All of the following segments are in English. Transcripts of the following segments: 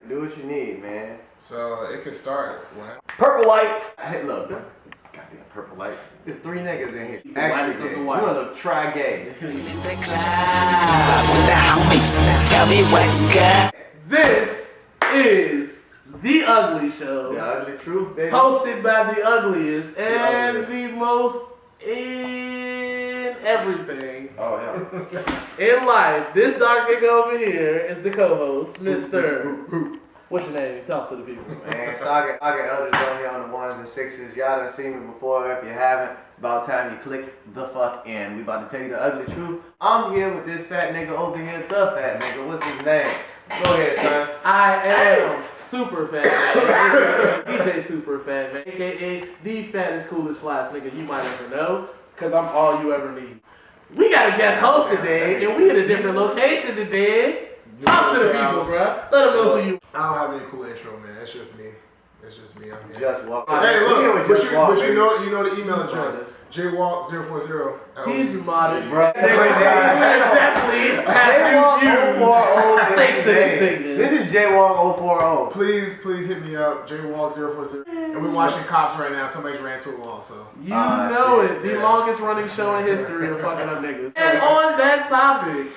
Do what you need, man. So it could start when Purple lights. Hey, look, goddamn purple lights. There's 3 niggas in here. Actually, gay. You wanna try gay? Tell me what's good. This is The Ugly Show. The Ugly Truth, baby. Hosted by the ugliest and the most in everything. Oh, yeah. In life. This dark nigga over here is the co-host, Mr. What's your name? Talk to the people. Man, Saga Elders on here on the 1s and 6s. Y'all done seen me before. If you haven't, it's about time you click the fuck in. We about to tell you the ugly truth. I'm here with this fat nigga over here, the fat nigga. What's his name? Go ahead, son. I am Super Fat Man. DJ Super Fat Man, aka the fattest, coolest, flyest nigga you might ever know, because I'm all you ever need. We got a guest host today, and we in a different location today. Talk to the people, bro. Let them know who you I don't have any cool intro, man. It's just me. I'm here. Just walk. Hey, look, but you know the email He's address. modest. jwalk040. He's modest, Bro. definitely have new thanks to this nigga. This is Jaywalk 040. Please hit me up, jwalk040. And we're watching Cops right now. Somebody's ran to a wall, so. You know shit. it. The longest running show in history of fucking up niggas. And on that topic,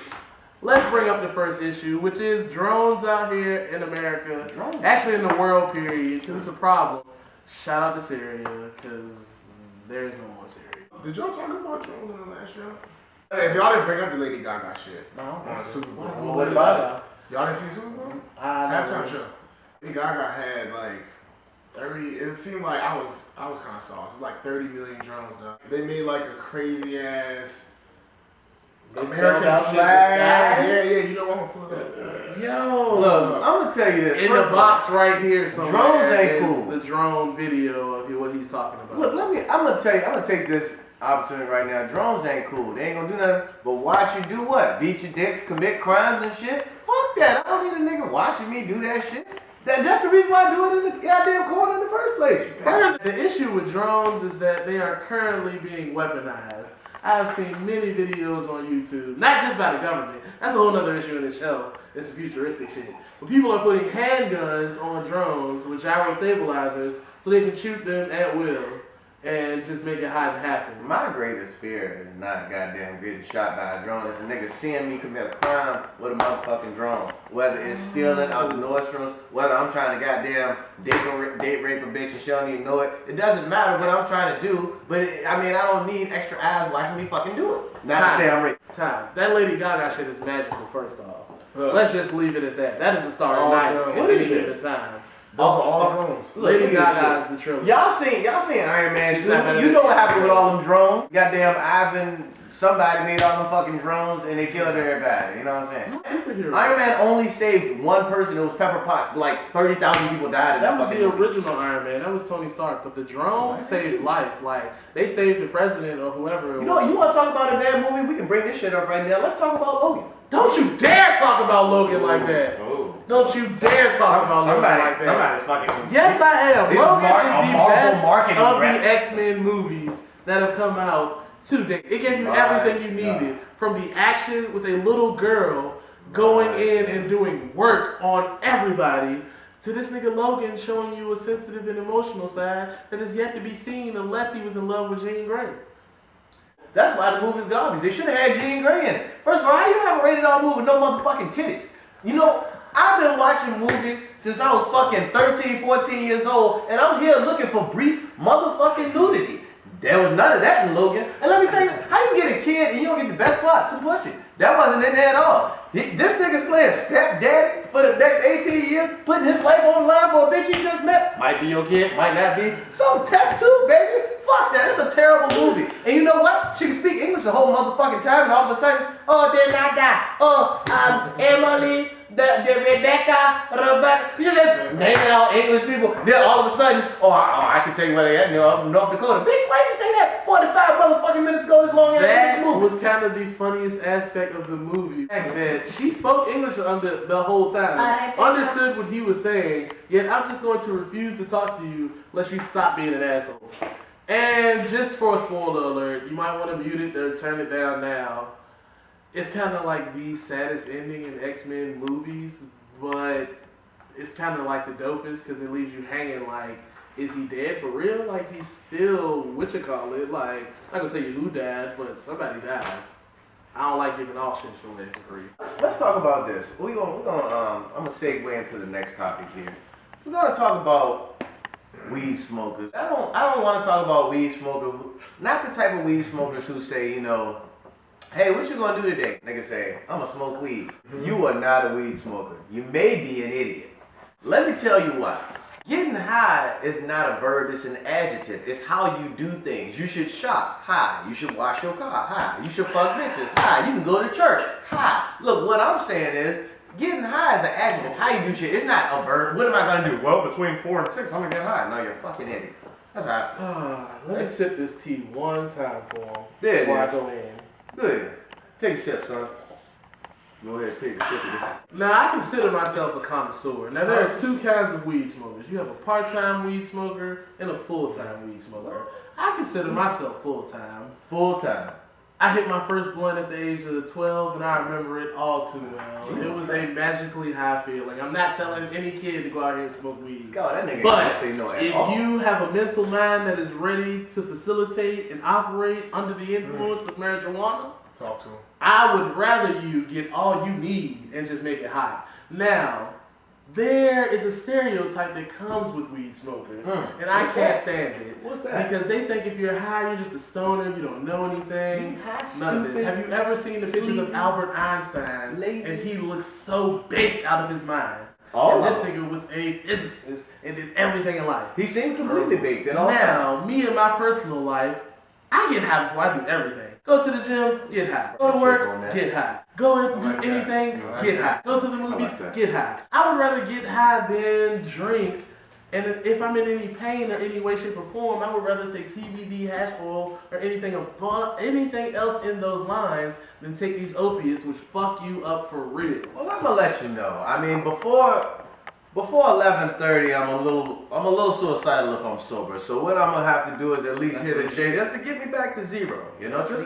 let's bring up the first issue, which is drones out here in America. Drones? Actually in the world, period, because it's a problem. Shout out to Syria, because there is no more Syria. Did y'all talk about drones in the last show? Hey, if y'all didn't bring up the Lady Gaga shit No. on Super Bowl. Well, what about Y'all didn't see Super Bowl? Halftime show. Lady Gaga had like 30. It seemed like I was kind of sauced. It was like 30 million drones now. They made like a crazy ass American flag. Yeah, you know what? I'm gonna pull it up. Yo. Look, I'm gonna tell you this. In the box right here somewhere. Drones ain't is cool. The drone video of what he's talking about. Look, I'm gonna take this opportunity right now. Drones ain't cool. They ain't gonna do nothing but watch you do what? Beat your dicks, commit crimes and shit? Fuck that. I don't need a nigga watching me do that shit. That's the reason why I do it in the goddamn corner in the first place. The issue with drones is that they are currently being weaponized. I've seen many videos on YouTube, not just by the government. That's a whole other issue in itself. It's a futuristic shit. But people are putting handguns on drones with gyro stabilizers so they can shoot them at will and just make it hot and happen. My greatest fear is not goddamn getting shot by a drone. It's a nigga seeing me commit a crime with a motherfucking drone. Whether it's stealing out the Nordstroms, whether I'm trying to goddamn date rape a bitch and she don't even know it. It doesn't matter what I'm trying to do, but I don't need extra eyes watching me fucking do it. Not to say I'm raping. Time. That Lady Gaga shit is magical, first off. Let's just leave it at that. That is a starry night What at is any this? given time. Those are all drones. Lady Gaga is the trilogy. Y'all seen Iron Man She's 2? not better You than know what Iron happened Man. with all them drones? Goddamn Ivan, somebody made all them fucking drones and they killed everybody. You know what I'm saying? Superhero. Iron Man only saved one person. It was Pepper Potts. Like 30,000 people died in That that was fucking the movie. original Iron Man. That was Tony Stark. But the drones saved life. Like, they saved the president or whoever it You was. know, you want to talk about a bad movie? We can bring this shit up right now. Let's talk about Logan. Don't you dare talk about Logan like that. Oh. Don't you dare talk about Logan like that. Somebody's fucking. Yes, I am. This Logan is is the Marvel best marketing of rap. the X-Men movies that have come out to date. It gave you everything you needed. From the action with a little girl going in and doing work on everybody, to this nigga Logan showing you a sensitive and emotional side that is yet to be seen unless he was in love with Jean Grey. That's why the movie's garbage. They should have had Jean Grey in it. First of all, how you have a rated R movie with no motherfucking titties? You know, I've been watching movies since I was fucking 13, 14 years old, and I'm here looking for brief motherfucking nudity. There was none of that in Logan. And let me tell you, how you get a kid and you don't get the best plot? Some pussy. That wasn't in there at all. This nigga's playing stepdaddy for the next 18 years, putting his life on the line for a bitch he just met. Might be your kid, might not be. Some test tube, baby. Fuck that. It's a terrible movie. And you know what? She can speak English the whole motherfucking time, and all of a sudden, oh, did not die. Oh, Emily, the Rebecca. You just naming all English people. Then all of a sudden, I can tell you where they at. North Dakota. Bitch, why did you say that 45 motherfucking minutes ago this long? That was kind of the funniest aspect of the movie. The fact that she spoke English under the whole time, understood what he was saying, yet I'm just going to refuse to talk to you unless you stop being an asshole. And just for a spoiler alert, you might want to mute it or turn it down now. It's kind of like the saddest ending in X-Men movies, but it's kind of like the dopest because it leaves you hanging like, is he dead for real? Like he's still, like, I'm not gonna tell you who died, but somebody dies. I don't like giving all shit away for free. Let's talk about this. I'm gonna segue into the next topic here. We're gonna talk about weed smokers. I don't want to talk about weed smokers. Not the type of weed smokers who say, you know, hey, what you gonna do today? Nigga say, I'm gonna smoke weed. Mm-hmm. You are not a weed smoker. You may be an idiot. Let me tell you why. Getting high is not a verb, it's an adjective. It's how you do things. You should shop, high. You should wash your car, high. You should fuck bitches, high. You can go to church, high. Look, what I'm saying is, getting high is an adjective. How you do shit, it's not a verb. What am I gonna do? Well, between 4 and 6, I'm gonna get high. No, you're a fucking idiot. That's how I feel. Let me sip this tea one time for him Yeah, before I go in. Good. Take a sip, son. Go ahead, take a sip of this. Now, I consider myself a connoisseur. Now, there are two kinds of weed smokers. You have a part-time weed smoker and a full-time weed smoker. I consider myself full-time. Full-time. I hit my first blunt at the age of 12, and I remember it all too well. It was a magically high feeling. I'm not telling any kid to go out here and smoke weed. God, that nigga but can't say no at if all. you have a mental mind that is ready to facilitate and operate under the influence of marijuana, Talk to him. I would rather you get all you need and just make it hot. Now, there is a stereotype that comes with weed smokers, and I can't stand it. What's that? Because they think if you're high, you're just a stoner, you don't know anything. None of this. Have you ever seen the pictures of Albert Einstein? And he looks so baked out of his mind. And this nigga was a physicist and did everything in life. He seemed completely baked in all Now, me in my personal life, I get high before I do everything. Go to the gym, get high. Go to work, get high. Go and do anything, get high. Go to the movies, get high. I would rather get high than drink. And if I'm in any pain or any way, shape, or form, I would rather take CBD, hash oil, or anything else in those lines than take these opiates, which fuck you up for real. Well, I'm gonna let you know. I mean, before 11:30, I'm a little suicidal if I'm sober. So what I'm gonna have to do is at least hit a J just to get me back to zero. You know, just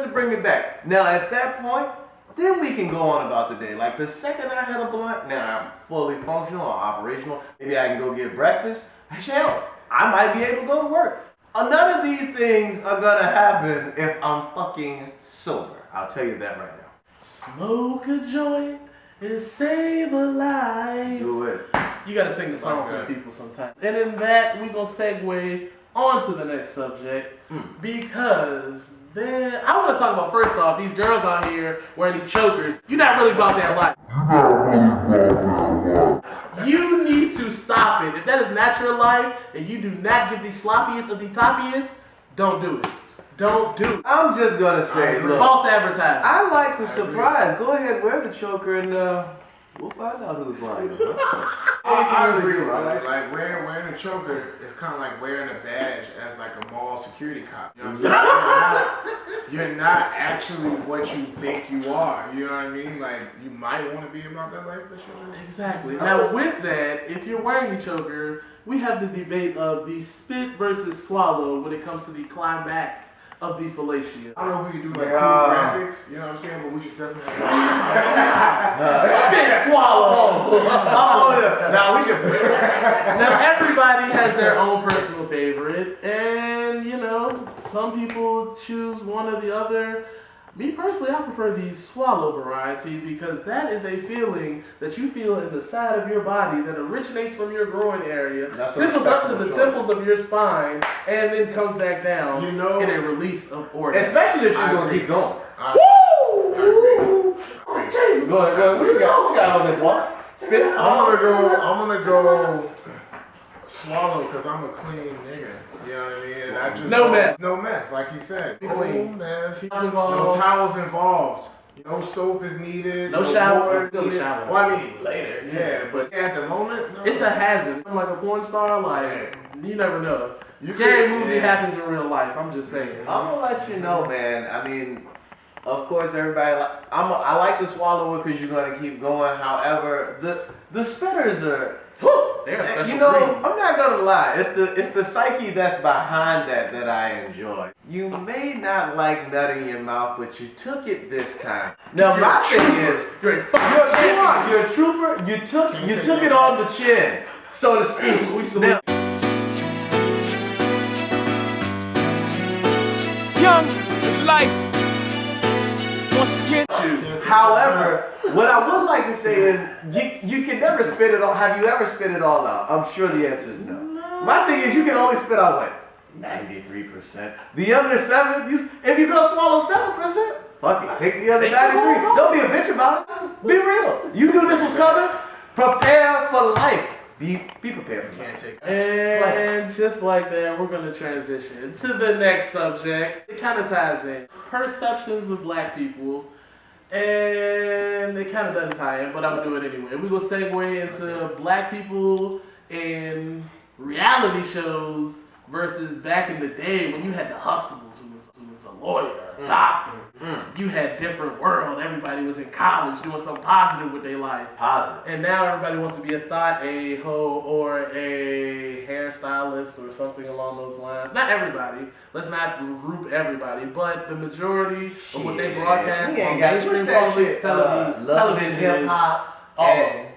to bring me back. Now at that point, then we can go on about the day. Like the second I had a blunt, now I'm fully functional or operational. Maybe I can go get breakfast. Hell, I might be able to go to work. None of these things are gonna happen if I'm fucking sober. I'll tell you that right now. Smoke a joint and save a life. Do it. You gotta sing the song for the people sometimes. And in that, we gonna segue on to the next subject because then I want to talk about, first off, these girls out here wearing these chokers. You're not really about that life. You need to stop it. If that is not your life and you do not give the sloppiest of the toppiest, don't do it. Don't do it. I'm just gonna say, look, false advertising. I like the surprise. Go ahead, wear the choker, and we'll find out who's lying. I agree, right? Like wearing a choker is kind of like wearing a badge as like a mall security cop. You know what I'm saying? You're not actually what you think you are. You know what I mean? Like you might want to be about that life, but you're exactly. Now with that, if you're wearing the choker, we have the debate of the spit versus swallow when it comes to the climax of the fellatio. I don't know if we could do like cool graphics, you know what I'm saying, but we should definitely spit, swallow. Now we should. Now everybody has their own personal favorite, and you know, some people choose one or the other. Me personally, I prefer the swallow variety because that is a feeling that you feel in the side of your body that originates from your groin area, tickles up to the temples of your spine, and then comes back down in a release of organs. Especially if you're going to keep going. Woo! Jesus. Go ahead. What you got on this one? Spit. I'm gonna go swallow because I'm a clean nigga. You know what I mean? And I just no mess, like he said. Clean. No mess. No towels involved. No soap is needed. No shower. No shower. Well, I mean later. Yeah, but at the moment, no. It's a hazard. I'm like a porn star. Like you never know. Scary movie happens in real life. I'm just saying. I'm gonna let you know, man. I mean, of course, everybody. I like the swallow it because you're gonna keep going. However, the spitters are. they're a special You know, breed. I'm not gonna lie. It's the psyche that's behind that I enjoy. You may not like nut in your mouth, but you took it this time. Now my thing is, you're a trooper. You took it on the chin, so to speak. Now, Young is the life. More skin. however, what I would like to say is, you can never spit it all. Have you ever spit it all out? I'm sure the answer is no. My thing is, you can only spit out what? 93%. The other 7, if you're gonna swallow 7%, fuck it. Take the other 93. Don't be a bitch about it. Be real. You knew this was coming. Prepare for life. Be prepared for life. And just like that, we're going to transition to the next subject. It kind of ties in. Perceptions of black people. And it kind of doesn't tie in, but I'm going to do it anyway. We're going to segue into black people in reality shows versus back in the day when you had the Huxtables who was a lawyer, a doctor. You had different world. Everybody was in college doing something positive with their life. Positive. And now everybody wants to be a thought, a hoe, or a hairstylist or something along those lines. Not everybody. Let's not group everybody, but the majority of what they broadcast on mainstream public television hip is hop.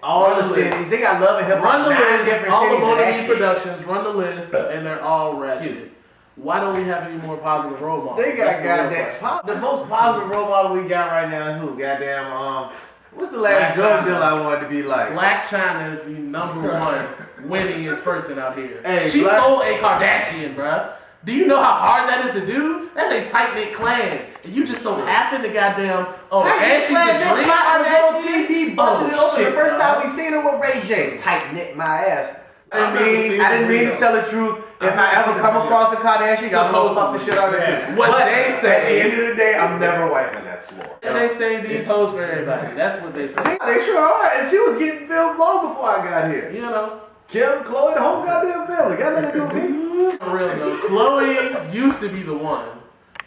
all the cities. They got Love and Hip Hop. Run the list. different All the cities and that Motor shit. Productions run the list, and they're all ratchet. Why don't we have any more positive role models? They got That's the real goddamn. The most positive role model we got right now is who? Goddamn. What's the last drug deal I wanted to be like? Black China is the number one winningest person out here. Hey, she stole a Kardashian, bruh. Do you know how hard that is to do? That's a tight-knit clan. And you just so happen to goddamn, and she's the dream on TV, busting it open the first bro. time we seen her with Ray J. Tight knit my ass. I didn't mean to tell the truth. If I ever come across a Kardashian, I'm gonna fuck the shit out of it. What But they say, at the end of the day, I'm never wiping that floor. And they say these hoes for everybody. That's what they say. They sure are, and she was getting filmed long before I got here. You know. Kim, Chloe, the whole goddamn family. Got nothing to do with me. For real though, Chloe used to be the one,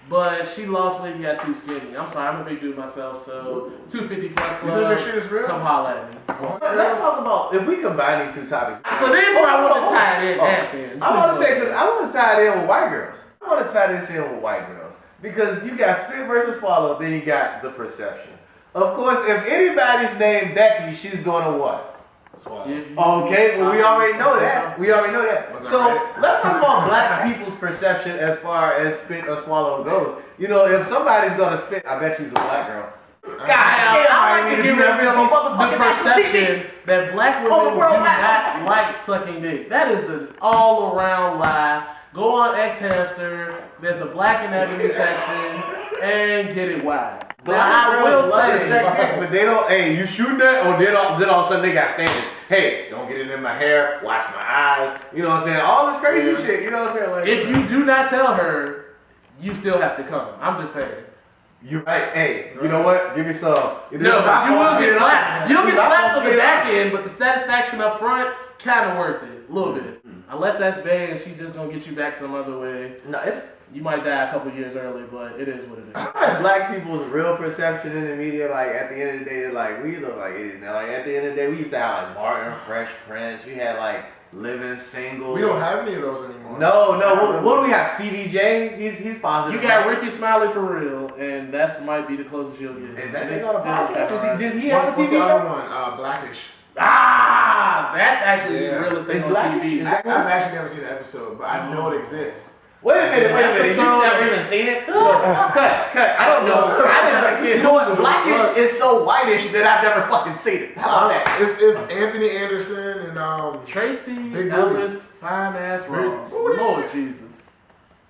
but she lost weight and got too skinny. I'm sorry, I'm a big dude myself, so 250 plus club, come holla at me. Let's talk about, if we combine these two topics. So this is where I want to tie it in at then. I want to say, because I want to tie it in with white girls. I want to tie this in with white girls. Because you got spit versus swallow, then you got the perception. Of course, if anybody's named Becky, she's going to what? Okay, well we already know that. So let's talk about black people's perception as far as spit or swallow goes. You know, if somebody's gonna spit, I bet she's a black girl. God damn, I like to give the perception that black women do not like sucking dick. That is an all-around lie. Go on X Hamster. There's a black anatomy section and get it wide. Now, I will say, but they don't. Hey, you shooting that? Or then all of a sudden they got standards. Hey, don't get it in my hair. Watch my eyes. You know what I'm saying? All this crazy shit. You know what I'm saying? Like, if you do not tell her, you still have to come. I'm just saying. You right? Hey, you know what? Give me some. No, but you will get slapped. You'll get slapped on the back end, but the satisfaction up front, kind of worth it, a little bit. Unless that's bad and she's just gonna get you back some other way. No, you might die a couple years early, but it is what it is. Black people's real perception in the media, like at the end of the day, like we look like idiots now. Like at the end of the day, we used to have like Martin, Fresh Prince. We had like Living Single. We don't have any of those anymore. No. What do we have? Stevie J. He's positive. You got Ricky Smiley for real, and that might be the closest you'll get. Is that nigga on a podcast? Did he have a What's TV the other show? one? Blackish. That's actually the realest thing on TV. I've actually never seen the episode, but I know it exists. Wait a minute. You've never even seen it? Cut. I don't know. You know what? Blackish is so whitish that I've never fucking seen it. How about that? It's Anthony Anderson and Tracy Big Ellis, fine ass Ross. Lord Jesus.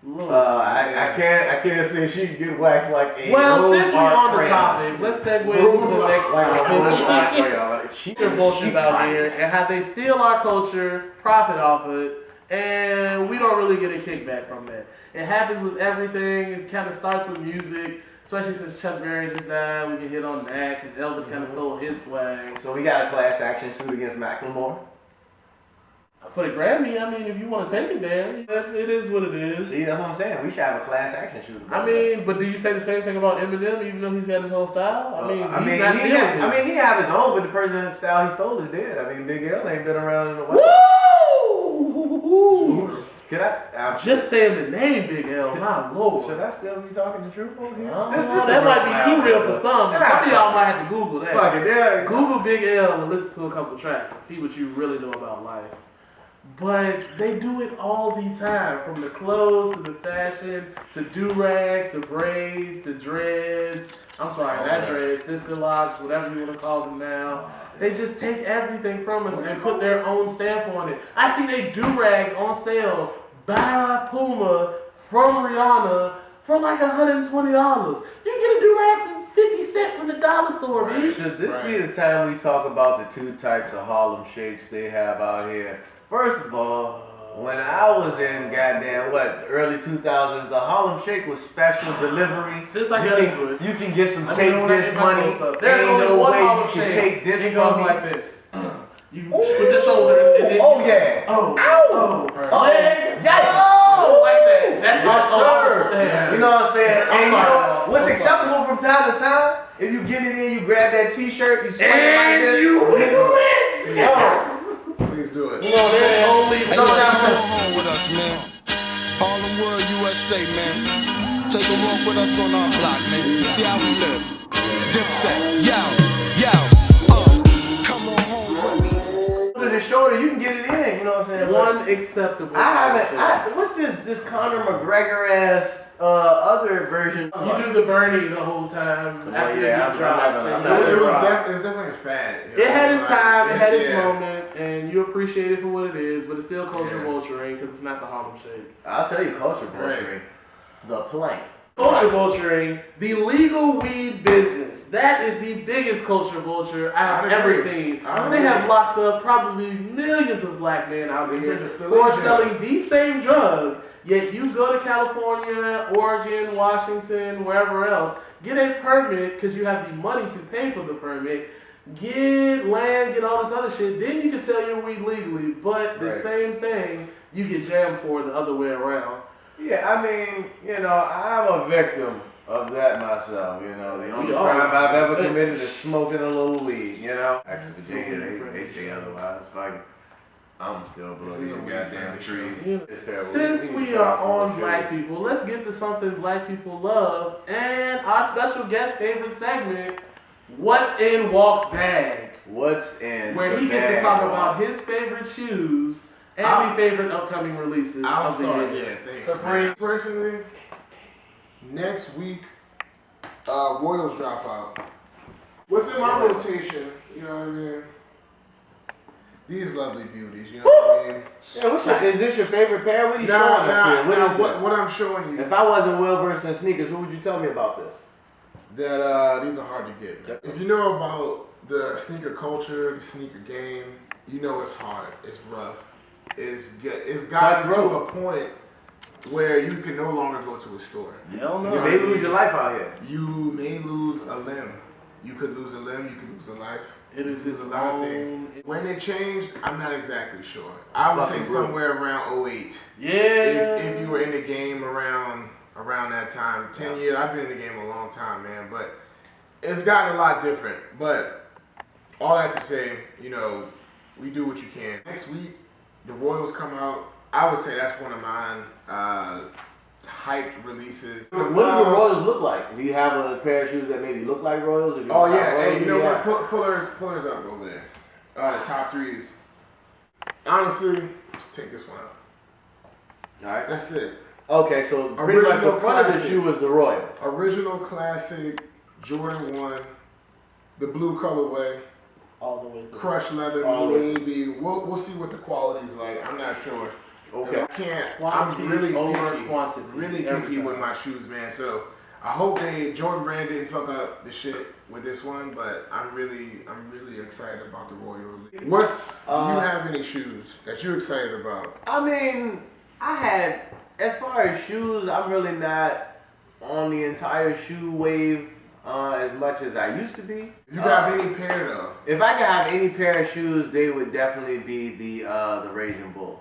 Lord. I can't say she can get waxed like a. Well, since we're on the topic, let's segue to the next topic. She's vultures out here and how they steal our culture, profit off it. And we don't really get a kickback from that. It happens with everything. It kind of starts with music, especially since Chuck Berry just died. We can hit on that because Elvis kind of stole his swag. So we got a class action suit against Macklemore. For the Grammy, I mean, if you want to take it there, it is what it is. See, that's what I'm saying. We should have a class action shooter. I mean, but do you say the same thing about Eminem, even though he's got his own style? he have his own, but the person's style he stole is dead. I mean, Big L ain't been around in a while. Woo! Can I? Just saying the name Big L, my lord. Should I still be talking the truth on here? That might be too real for some. Some of y'all might have to Google that. Fuck it, yeah. Google Big L and listen to a couple tracks and see what you really know about life. But they do it all the time, from the clothes to the fashion to do-rags, the braids, the dreads. I'm sorry, that dreads, sister locks, whatever you want to call them now. They just take everything from us and put their own stamp on it. I seen a do-rag on sale by Puma from Rihanna for like $120. You can get a do-rag for 50 cents from the dollar store, B. Should this be the time we talk about the two types of Harlem shakes they have out here? First of all, when I was in early 2000s, the Harlem Shake was special delivery. Since I got into it, you can get some take this money. There's ain't only no one way Harlem you can Shake. take this It goes from me. like this. You with the shoulders and then leg, like that. That's Yes, you know what I'm saying? And you know what's acceptable from time to time? If you get it in, you grab that T-shirt, you swing it like this. You wiggle it. Yes. Please do it. You know, there's only Come home with us, man. Harlem World, USA, man. Take a walk with us on our block, man. See how we live. Dipset, yo. Come on home with me. To the shoulder, you can get it in. You know what I'm saying? One acceptable. What's this Conor McGregor ass other version? You do the Bernie the whole time after you drop. It was definitely a fad. It had its time, it had its moment, and you appreciate it for what it is, but it's still culture vulturing because it's not the Harlem Shake. I'll tell you culture vulturing. The plank. Culture vulturing, the legal weed business. That is the biggest culture vulture I've ever seen. They have locked up probably millions of black men out here for selling the same drug. Yet you go to California, Oregon, Washington, wherever else, get a permit because you have the money to pay for the permit, get land, get all this other shit, then you can sell your weed legally. But the same thing, you get jammed for the other way around. Yeah, I mean, you know, I'm a victim of that myself, you know. The only crime I've ever committed is smoking a little weed, you know. Actually, Virginia, they say otherwise. Like, I'm still blowing these goddamn trees. Since we are on black people, let's get to something black people love and our special guest favorite segment, What's in Walt's Bag? What's in Where he gets to talk about his favorite shoes and the favorite upcoming releases of the year. Yeah, thanks. Personally, next week, Royals drop out. What's in my rotation? You know what I mean? These lovely beauties, you know what I mean? Yeah, is this your favorite pair? What are you showing us here? What I'm showing you. If I wasn't well versed in sneakers, what would you tell me about this? That these are hard to get. If you know about the sneaker culture, the sneaker game, you know it's hard, it's rough. It's gotten to a point where you can no longer go to a store. You may lose your life out here. You may lose a limb. You could lose a limb, you could lose a life. It is a lot of things. When it changed, I'm not exactly sure. I would say somewhere around 08. Yeah. If you were in the game around that time. 10 years, I've been in the game a long time, man. But it's gotten a lot different. But all that to say, you know, we do what you can. Next week, the Royals come out. I would say that's one of mine hyped releases. What do the Royals look like? Do you have a pair of shoes that maybe look like Royals? Oh yeah, hey, you know what? Pullers up over there. The top threes. Honestly, just take this one out. All right, that's it. Okay, so pretty much the front of the shoe is the Royal. Original classic Jordan 1, the blue colorway. All the way through. Crushed leather, maybe. We'll see what the quality's like. I'm not sure. Okay. I can't. Quantity I'm really over picky. quantity. Really picky with my shoes, man. So I hope Jordan Brand didn't fuck up the shit with this one, but I'm really excited about the Royal release. Do you have any shoes that you're excited about? I mean, as far as shoes, I'm really not on the entire shoe wave. as much as I used to be. You got any pair though? If I could have any pair of shoes, they would definitely be the Raging Bulls.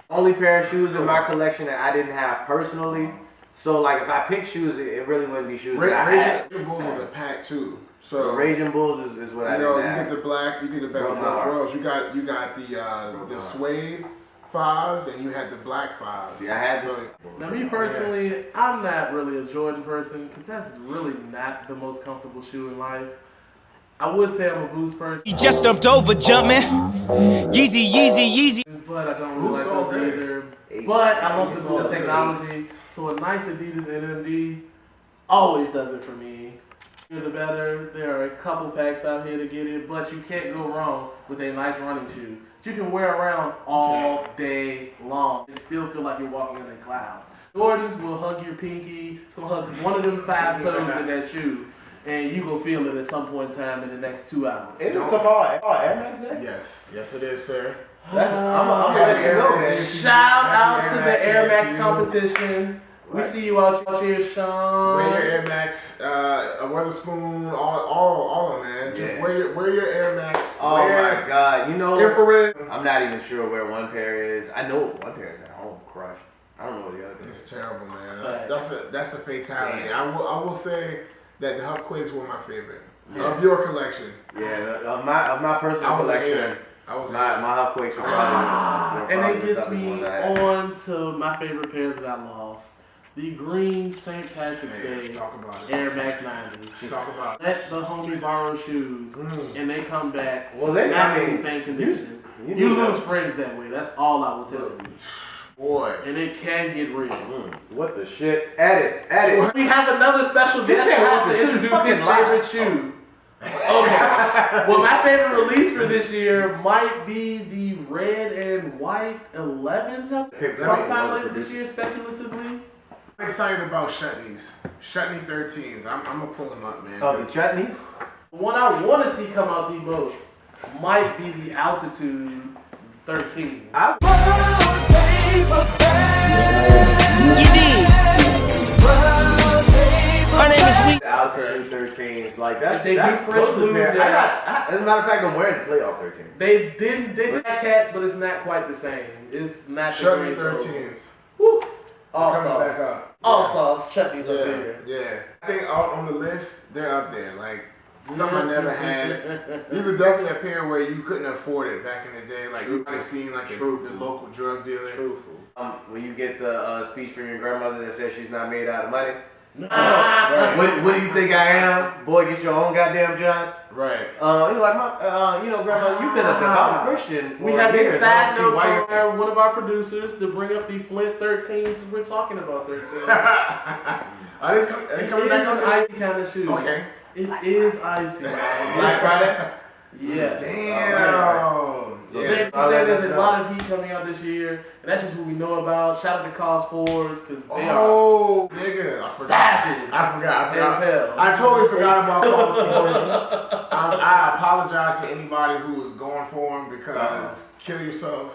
Only pair of shoes in my collection that I didn't have personally. So like if I pick shoes, it really wouldn't be shoes that I had. Raging Bulls was a pack too. So the Raging Bulls is what I didn't have. You get the black, you get the best of both worlds. You got the suede 5s and you had the black 5s. Yeah, I had this. Now me personally, I'm not really a Jordan person because that's really not the most comfortable shoe in life. I would say I'm a Boost person. He just jumped over, jumping. Yeezy, Yeezy, Yeezy. But I don't really like those either. But I love the Boost technology. So a nice Adidas NMD always does it for me. The better. There are a couple packs out here to get it, but you can't go wrong with a nice running shoe that you can wear around all day long and still feel like you're walking in a cloud. Jordans will hug your pinky. It's gonna hug one of them 5 toes in that shoe, and you gonna feel it at some point in time in the next 2 hours. Isn't it tomorrow Air Max Day? Yes it is, sir. I'm letting you know. Shout out to the Air Max competition. We see you out here, Sean. Wear your Air Max, a Weatherspoon, all of them, man. Just wear your Air Max. Oh my God, you know, infrared. I'm not even sure where one pair is. I know one pair is at home, crushed. I don't know what the other pair is. It's terrible, man. That's a fatality. Damn. I will say that the Hub Quakes were my favorite of your collection. Yeah, of my personal collection. My Hub Quakes are probably. And it gets me on to my favorite pair that I lost. The green St. Patrick's Day Air Max 90s. Talk about Let the homie borrow shoes, and they come back not in the same condition. You lose friends that way. That's all I will tell you. Boy. And it can get real. What the shit? Edit. We have another special guest who wants to introduce his favorite shoe. Okay. Well, my favorite release for this year might be the red and white 11s. Sometime later this year, speculatively. I'm excited about Chutneys. Chutney 13s. I'm gonna pull them up, man. Oh, the Chutneys? The one I want to see come out the most might be the Altitude 13. You did. My name is Week. The Altitude 13s, like that's they do French blues. As a matter of fact, I'm wearing the playoff 13s. They did cats, but it's not quite the same. It's not Chutney 13s. Woo. Coming back up. All sauce, chutneys up there. Yeah. I think on the list, they're up there. Like, something I never had. These are definitely a pair where you couldn't afford it back in the day. Like, you might have seen, like, the local drug dealer. Truthful. When you get the speech from your grandmother that says she's not made out of money. Right. What do you think I am? Boy, get your own goddamn job. Right. You're like, grandma, you've been a devout Christian. We have a side note for one of our producers to bring up the Flint 13s. We're talking about 13s. Are they coming back on an icy kind of shoe. Okay. It is icy. Black Friday? Yeah. Damn. So they say there's a lot of heat coming out this year, and that's just what we know about. Shout out to Cause 4s, because they are nigga, I forgot. Savage. I forgot. As hell. I totally forgot about Cause 4s. I apologize to anybody who was going for them because kill yourself.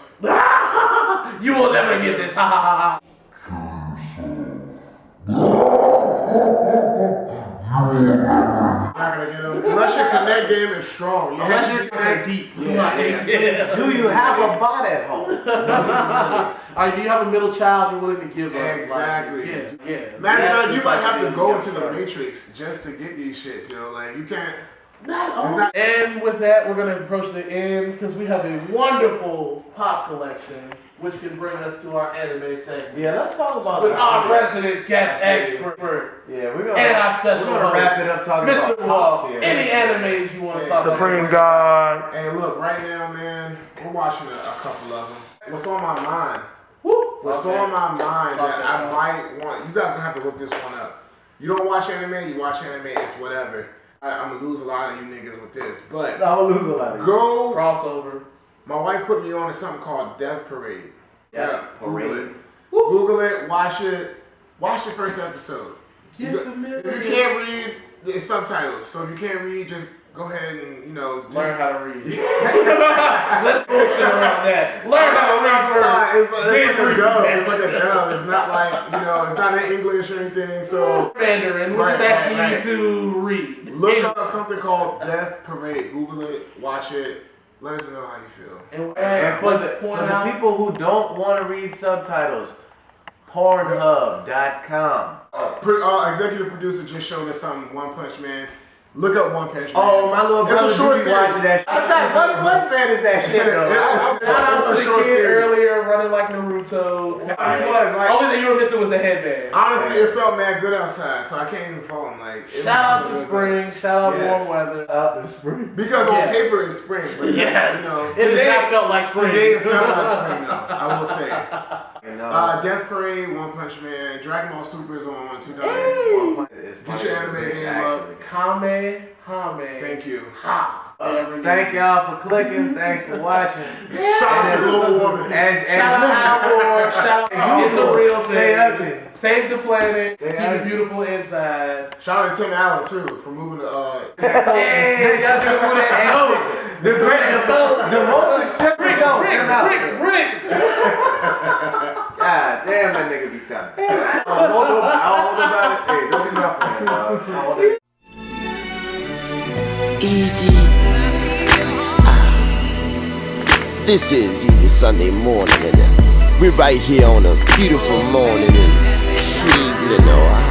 You will never get this. Ha ha ha. Not gonna get them unless your connect game is strong. Unless your connect deep. Yeah. Do you have a bot at home? Alright, do you have a middle child you're willing to give up? Exactly. Yeah. Matter of fact, you might have to go into the matrix just to get these shits, yo. Like you can't. And with that, we're gonna approach the end because we have a wonderful pop collection, which can bring us to our anime segment. Yeah, let's talk about with our resident guest expert. Yeah, we're gonna and our special host, wrap it up talking Mr. about Wall. here. Any animes you want to talk Supreme about? God. Hey, look, right now, man, we're watching a couple of them. What's on my mind? What's on my mind that I might want? You guys gonna have to look this one up. You don't watch anime, you watch anime, it's whatever. I'm gonna lose a lot of you niggas with this, but I'm gonna lose a lot of you. Go crossover. My wife put me on to something called Death Parade. Yeah, Parade. Google it, watch it. Watch the first episode. If you can't read, it's subtitles. So if you can't read, just go ahead and, you know, learn how to read. Let's bullshit around that. Learn how to read first. It's like a dub. It's like a dub. It's not like, you know, it's not in English or anything. So Mandarin, we're just asking you to read. Look up something called Death Parade. Google it, watch it. Let us know how you feel. And for the people who don't want to read subtitles, Pornhub.com. Executive producer just showed us something. One Punch Man. Look up One Punch Man. Oh, my little brother it's a short be watching that shit. One Punch Man is that shit though. Shout out to the kid earlier running like Naruto. Only thing you were missing was the headband. Honestly, it felt mad good outside, so I can't even fault him. Like, shout out to spring. Shout out warm weather. Shout out to spring. Because on paper it's spring, but yes, you know, it has not felt like spring. Today it felt like spring though, I will say. Death Parade, One Punch Man, Dragon Ball Super is on $2. Get your anime game up. Kamehame. Thank you. Thank y'all for clicking. Thanks for watching. Shout out to Global Woman. Shout out Alvor. Shout out. It's a real thing. Stay ugly. Save the planet. Keep it beautiful inside. Shout out to Tim Allen too for moving to Hey, y'all do that. The most successful Bricks. God damn, that nigga be tough. I don't know about it. Hey, don't be my friend, dog. Easy. This is Easy Sunday morning, and we're right here on a beautiful morning in Cleveland, Ohio.